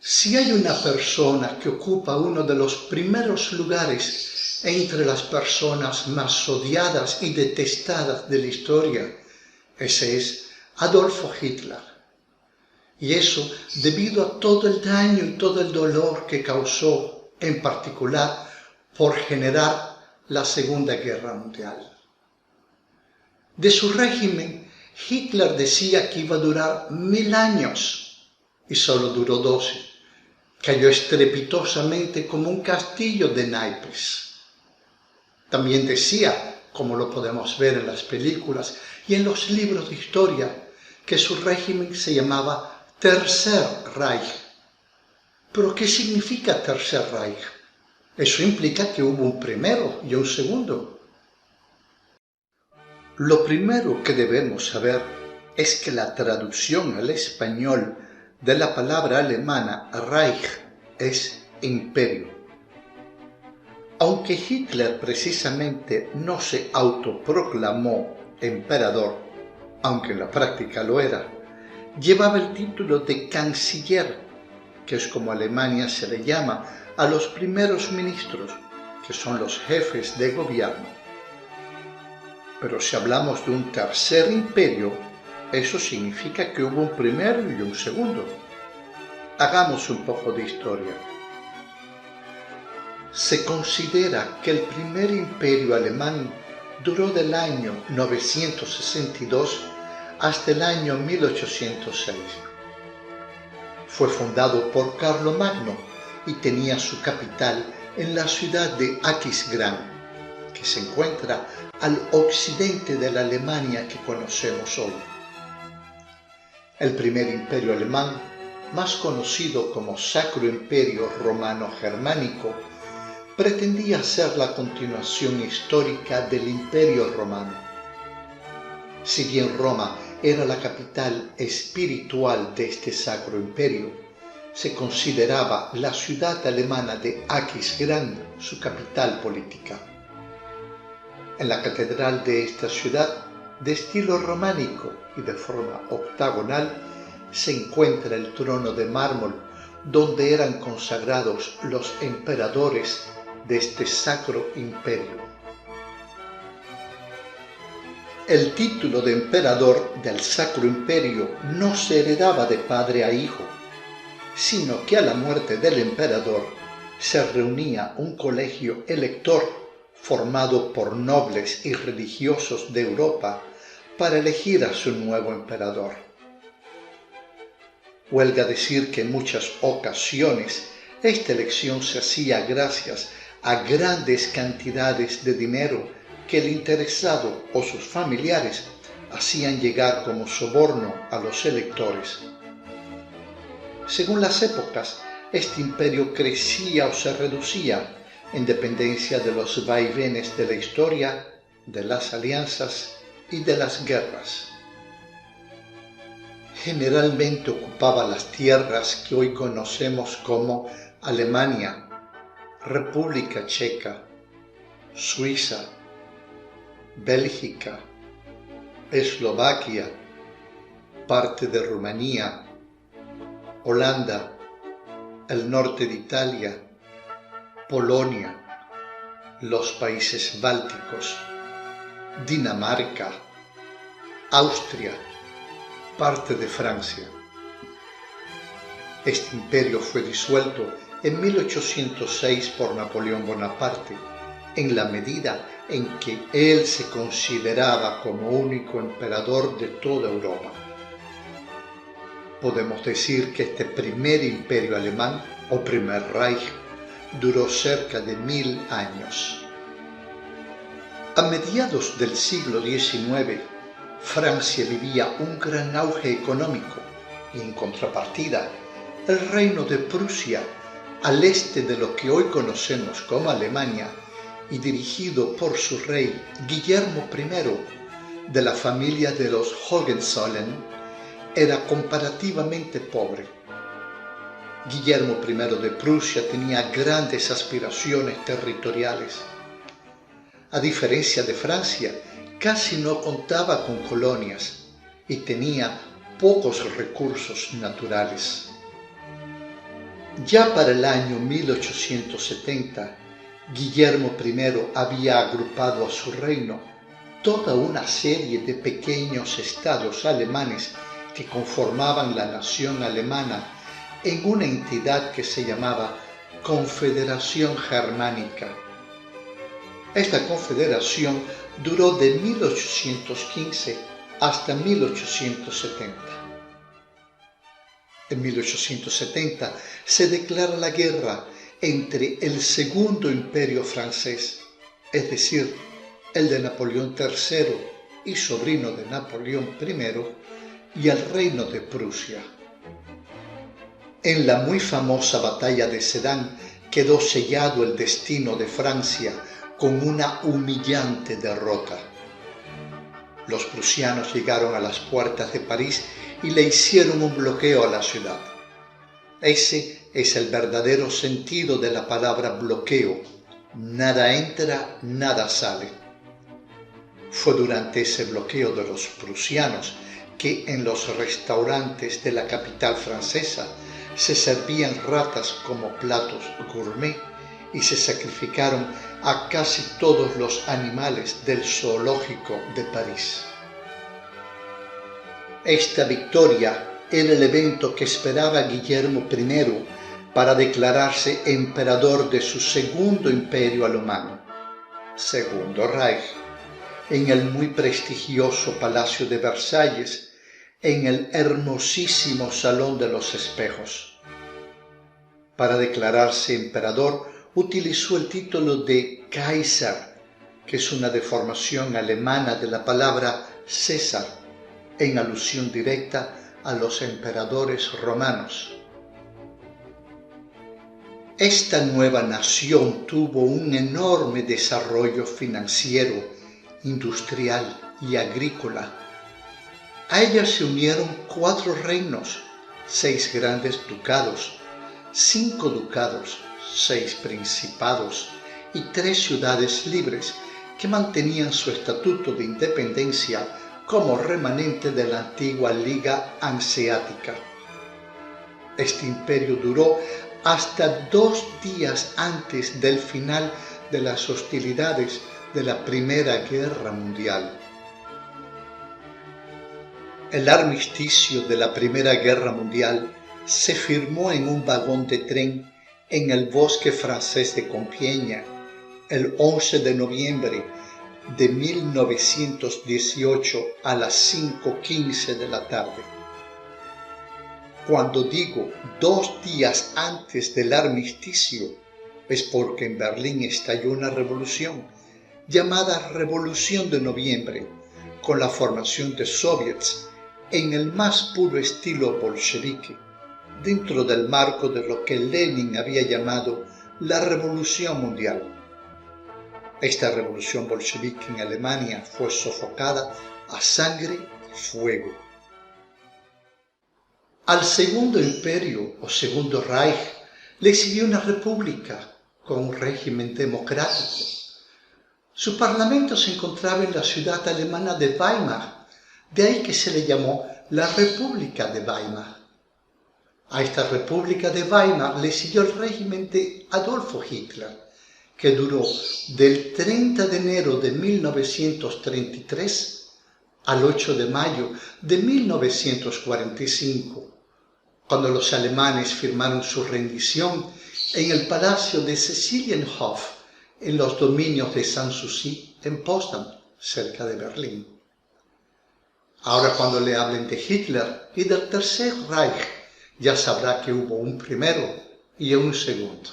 Si hay una persona que ocupa uno de los primeros lugares entre las personas más odiadas y detestadas de la historia, ese es Adolfo Hitler. Y eso debido a todo el daño y todo el dolor que causó, en particular por generar la Segunda Guerra Mundial. De su régimen, Hitler decía que iba a durar 1000 años y solo duró 12. Cayó estrepitosamente como un castillo de naipes. También decía, como lo podemos ver en las películas y en los libros de historia, que su régimen se llamaba Tercer Reich. ¿Pero qué significa Tercer Reich? Eso implica que hubo un primero y un segundo. Lo primero que debemos saber es que la traducción al español de la palabra alemana Reich es imperio. Aunque Hitler precisamente no se autoproclamó emperador, aunque en la práctica lo era, llevaba el título de canciller, que es como Alemania se le llama a los primeros ministros, que son los jefes de gobierno. Pero si hablamos de un tercer imperio, eso significa que hubo un primero y un segundo. Hagamos un poco de historia. Se considera que el primer imperio alemán duró del año 962 hasta el año 1806. Fue fundado por Carlomagno y tenía su capital en la ciudad de Aquisgrán, que se encuentra al occidente de la Alemania que conocemos hoy. El primer imperio alemán, más conocido como Sacro Imperio Romano Germánico, pretendía ser la continuación histórica del Imperio Romano. Si bien Roma era la capital espiritual de este Sacro Imperio, se consideraba la ciudad alemana de Aquisgrán su capital política. En la catedral de esta ciudad, de estilo románico y de forma octagonal, se encuentra el trono de mármol donde eran consagrados los emperadores de este Sacro Imperio. El título de emperador del Sacro Imperio no se heredaba de padre a hijo, sino que a la muerte del emperador se reunía un colegio elector formado por nobles y religiosos de Europa para elegir a su nuevo emperador. Huelga decir que en muchas ocasiones esta elección se hacía gracias a grandes cantidades de dinero que el interesado o sus familiares hacían llegar como soborno a los electores. Según las épocas, este imperio crecía o se reducía en dependencia de los vaivenes de la historia, de las alianzas y de las guerras. Generalmente ocupaba las tierras que hoy conocemos como Alemania, República Checa, Suiza, Bélgica, Eslovaquia, parte de Rumanía, Holanda, el norte de Italia, Polonia, los países bálticos, Dinamarca, Austria, parte de Francia. Este imperio fue disuelto en 1806 por Napoleón Bonaparte, en la medida en que él se consideraba como único emperador de toda Europa. Podemos decir que este primer imperio alemán, o primer Reich, duró cerca de 1000 años. A mediados del siglo XIX, Francia vivía un gran auge económico y, en contrapartida, el reino de Prusia, al este de lo que hoy conocemos como Alemania, y dirigido por su rey Guillermo I, de la familia de los Hohenzollern, era comparativamente pobre. Guillermo I de Prusia tenía grandes aspiraciones territoriales. A diferencia de Francia, casi no contaba con colonias y tenía pocos recursos naturales. Ya para el año 1870, Guillermo I había agrupado a su reino toda una serie de pequeños estados alemanes que conformaban la nación alemana en una entidad que se llamaba Confederación Germánica. Esta confederación duró de 1815 hasta 1870. En 1870 se declara la guerra entre el Segundo Imperio francés, es decir, el de Napoleón III y sobrino de Napoleón I, y el Reino de Prusia. En la muy famosa batalla de Sedan quedó sellado el destino de Francia con una humillante derrota. Los prusianos llegaron a las puertas de París y le hicieron un bloqueo a la ciudad. Ese es el verdadero sentido de la palabra bloqueo. Nada entra, nada sale. Fue durante ese bloqueo de los prusianos que en los restaurantes de la capital francesa se servían ratas como platos gourmet y se sacrificaron a casi todos los animales del zoológico de París. Esta victoria era el evento que esperaba Guillermo I para declararse emperador de su segundo imperio alemán, Segundo Reich, en el muy prestigioso Palacio de Versalles, en el hermosísimo Salón de los Espejos. Para declararse emperador, utilizó el título de Kaiser, que es una deformación alemana de la palabra César, en alusión directa a los emperadores romanos. Esta nueva nación tuvo un enorme desarrollo financiero, industrial y agrícola. A ella se unieron 4 reinos, 6 grandes ducados, 5 ducados, 6 principados y 3 ciudades libres que mantenían su estatuto de independencia como remanente de la antigua Liga Hanseática. Este imperio duró hasta 2 días antes del final de las hostilidades de la Primera Guerra Mundial. El armisticio de la Primera Guerra Mundial se firmó en un vagón de tren en el bosque francés de Compiègne el 11 de noviembre de 1918 a las 5:15 de la tarde. Cuando digo 2 días antes del armisticio, es porque en Berlín estalló una revolución llamada Revolución de Noviembre, con la formación de soviets en el más puro estilo bolchevique, dentro del marco de lo que Lenin había llamado la Revolución Mundial. Esta revolución bolchevique en Alemania fue sofocada a sangre y fuego. Al Segundo Imperio o Segundo Reich le siguió una república con un régimen democrático. Su parlamento se encontraba en la ciudad alemana de Weimar, de ahí que se le llamó la República de Weimar. A esta República de Weimar le siguió el régimen de Adolfo Hitler, que duró del 30 de enero de 1933 al 8 de mayo de 1945, cuando los alemanes firmaron su rendición en el Palacio de Cecilienhof, en los dominios de Sanssouci, en Potsdam, cerca de Berlín. Ahora cuando le hablen de Hitler y del Tercer Reich, ya sabrá que hubo un primero y un segundo.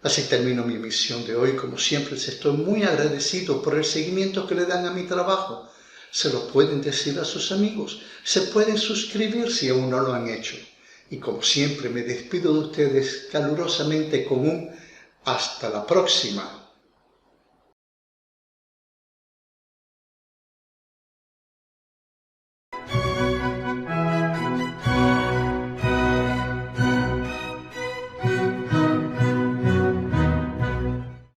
Así termino mi emisión de hoy. Como siempre, estoy muy agradecido por el seguimiento que le dan a mi trabajo. Se lo pueden decir a sus amigos, se pueden suscribir si aún no lo han hecho. Y como siempre, me despido de ustedes calurosamente con un hasta la próxima.